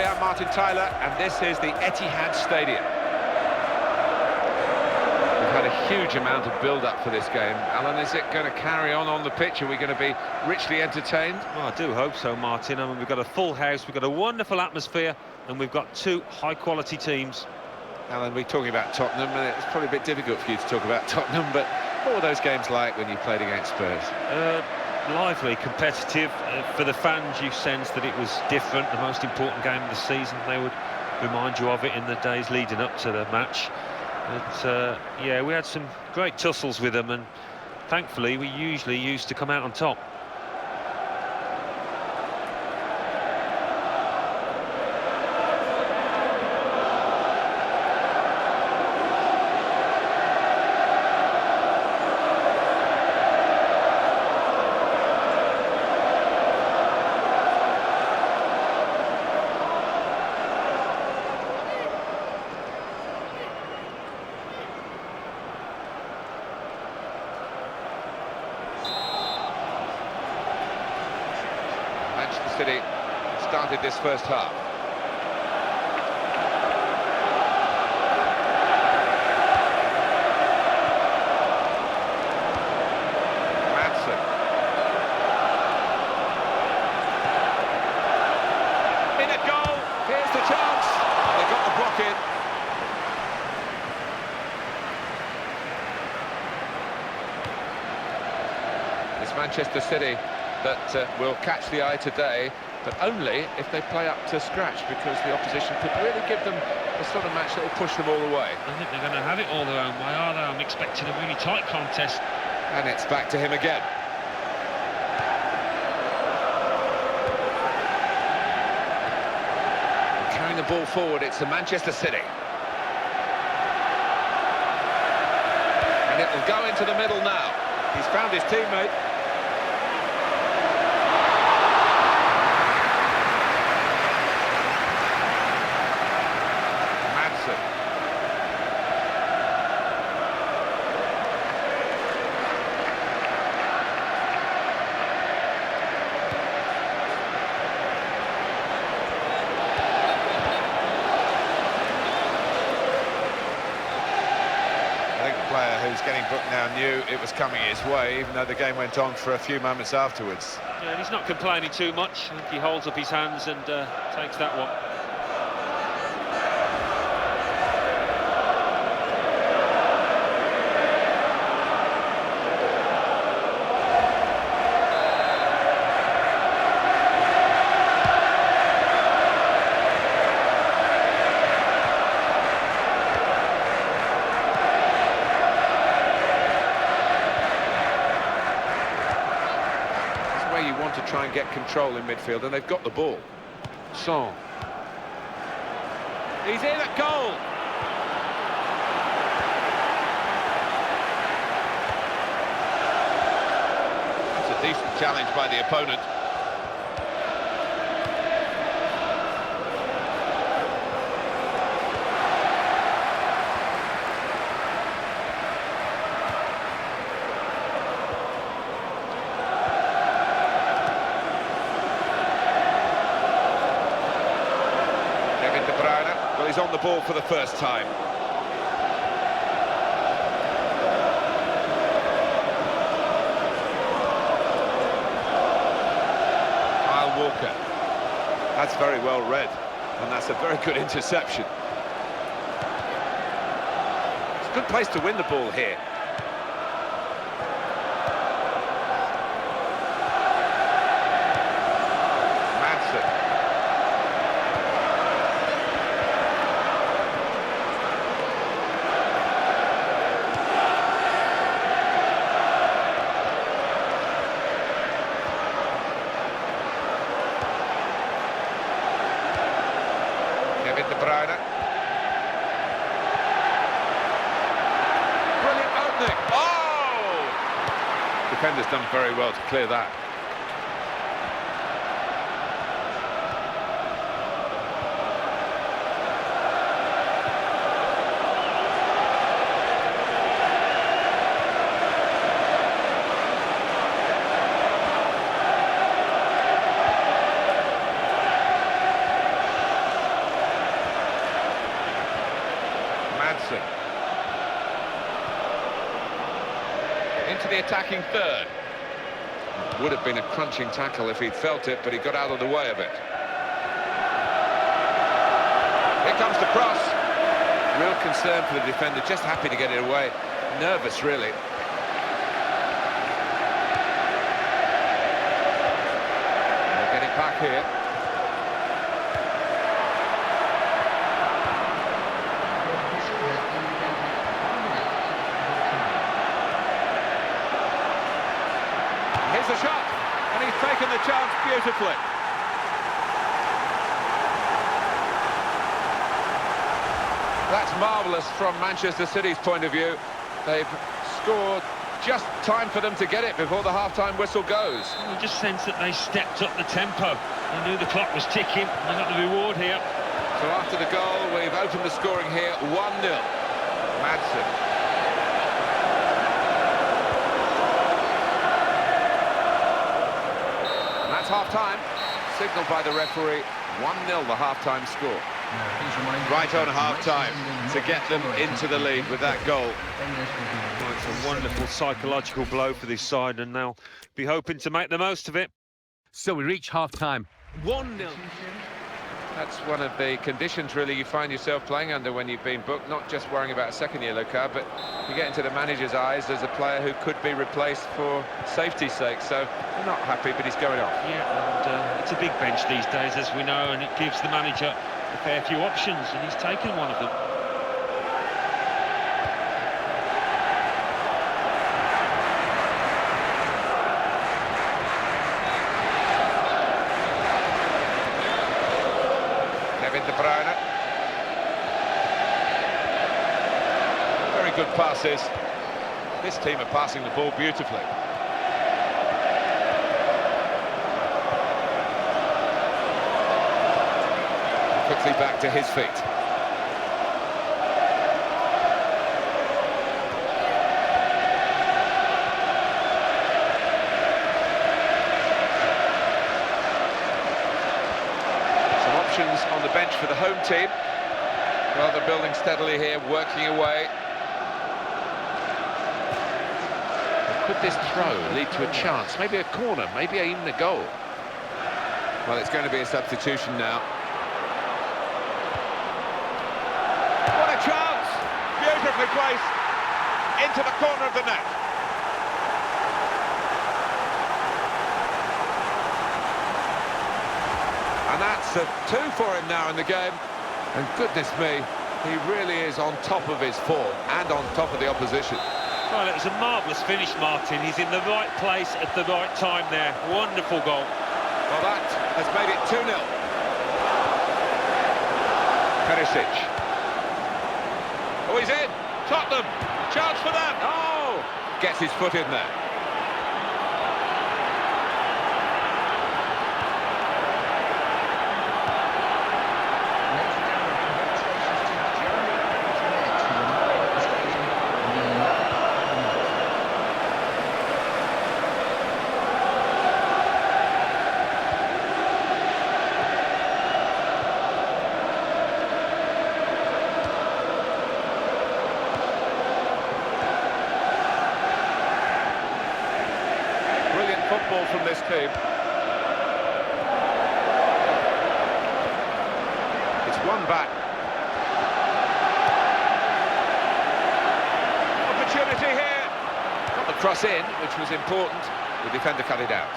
I'm Martin Tyler, and this is the Etihad Stadium. We've had a huge amount of build-up for this game. Alan, is it going to carry on the pitch? Are we going to be richly entertained? Well, I do hope so, Martin. I mean, we've got a full house, we've got a wonderful atmosphere, and we've got two high-quality teams. Alan, we're talking about Tottenham, and it's probably a bit difficult for you to talk about Tottenham, but what were those games like when you played against Spurs? Lively, competitive. For the fans, you sense that it was different, the most important game of the season. They would remind you of it in the days leading up to the match. But yeah, we had some great tussles with them, and thankfully we usually used to come out on top. Manchester City started this first half. Madsen. In at goal. Here's the chance. They got the block in. It's Manchester City that will catch the eye today, but only if they play up to scratch, because the opposition could really give them a sort of match that will push them all the way. I think they're going to have it all their own way, are they? I'm expecting a really tight contest. And it's back to him again. Carrying the ball forward, it's the Manchester City. And it will go into the middle now. He's found his teammate. Player who's getting booked now knew it was coming his way, even though the game went on for a few moments afterwards. Yeah, and he's not complaining too much. I think he holds up his hands and takes that one. You want to try and get control in midfield, and they've got the ball. Son. He's in at goal. That's a decent challenge by the opponent. Well, he's on the ball for the first time. Kyle Walker. That's very well read, and that's a very good interception. It's a good place to win the ball here. Brilliant opening. Oh! Defender's done very well to clear that. into the attacking third. Would have been a crunching tackle if he'd felt it, but he got out of the way of it. Here comes the cross. Real concern for the defender, just happy to get it away. Nervous, really. They'll get it back here. Here's the shot, and he's taken the chance beautifully. That's marvellous from Manchester City's point of view. They've scored just time for them to get it before the half-time whistle goes. You just sense that they stepped up the tempo. They knew the clock was ticking. They got the reward here. So after the goal, we've opened the scoring here, 1-0. Madsen. And that's half-time, signalled by the referee, 1-0 the half-time score. Right on half-time to get them into the lead with that goal. Well, it's a wonderful psychological blow for this side, and they'll be hoping to make the most of it. So we reach half-time. 1-0. That's one of the conditions, really, you find yourself playing under when you've been booked. Not just worrying about a second yellow card, but you get into the manager's eyes as a player who could be replaced for safety's sake. So they're not happy, but he's going off. Yeah, and it's a big bench these days, as we know, and it gives the manager a fair few options, and he's taken one of them. De Bruyne. Very good passes. This team are passing the ball beautifully. Quickly back to his feet. On the bench for the home team. Well, they're building steadily here, working away. Could this throw lead to a chance? Maybe a corner, maybe even a goal. Well, it's going to be a substitution now. What a chance! Beautifully placed into the corner of the net. And that's a 2 for him now in the game. And goodness me, he really is on top of his form and on top of the opposition. Well, it was a marvellous finish, Martin. He's in the right place at the right time there. Wonderful goal. Well, that has made it 2-0. Perisic. Oh, he's in. Tottenham. Chance for them. Oh! Gets his foot in there. Football from this team. It's one back. Opportunity here. Got the cross in, which was important. The defender cut it out.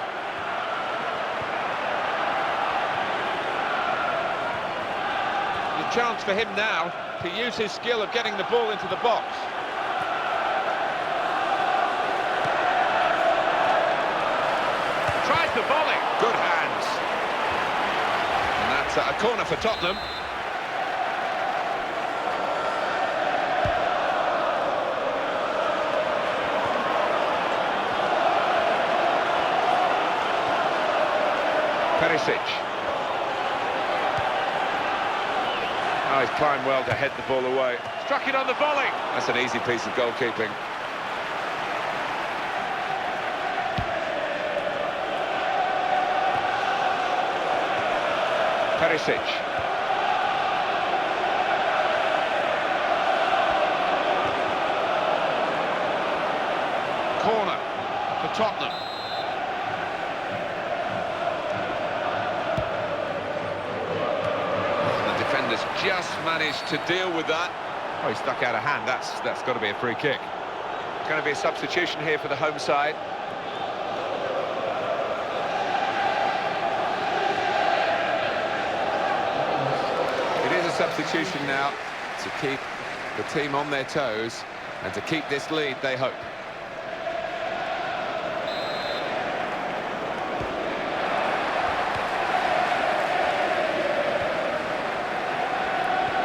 The chance for him now to use his skill of getting the ball into the box. Tries the volley. Good hands. And that's a corner for Tottenham. Perisic. Oh, he's climbed well to head the ball away. Struck it on the volley. That's an easy piece of goalkeeping. Perisic. Corner. Tottenham. The defenders just managed to deal with that. Oh, he stuck out a hand. That's got to be a free kick. It's going to be a substitution here for the home side. It is a substitution now to keep the team on their toes and to keep this lead, they hope.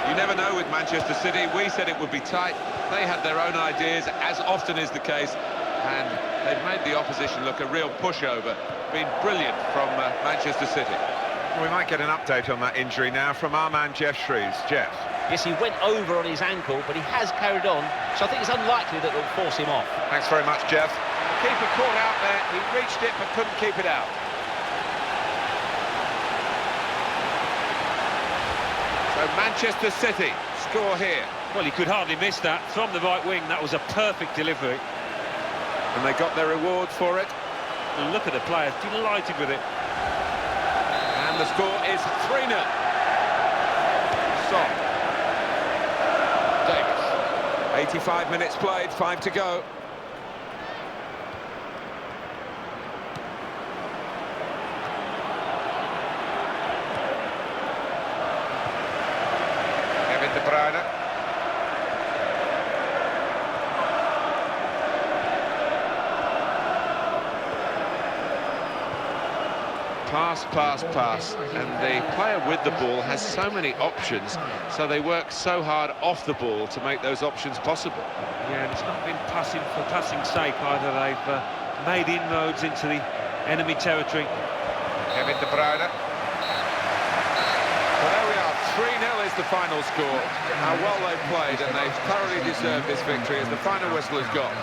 You never know with Manchester City. We said it would be tight. They had their own ideas, as often is the case, and they've made the opposition look a real pushover. Been brilliant from Manchester City. We might get an update on that injury now from our man Jeff Shreves. Jeff. Yes, he went over on his ankle, but he has carried on, so I think it's unlikely that it'll force him off. Thanks very much, Jeff. Keeper caught out there. He reached it, but couldn't keep it out. So Manchester City score here. Well, he could hardly miss that. From the right wing, that was a perfect delivery. And they got their reward for it. And look at the players, delighted with it. And the score is 3-0. Son. Davis. 85 minutes played, 5 to go. Kevin De Bruyne. Pass, and the player with the ball has so many options, so they work so hard off the ball to make those options possible. Yeah, and it's not been passing for passing's sake either. They've made inroads into the enemy territory. Kevin De Bruyne. Well, there we are, 3-0 is the final score. How well they've played, and they've thoroughly deserved this victory as the final whistle has gone.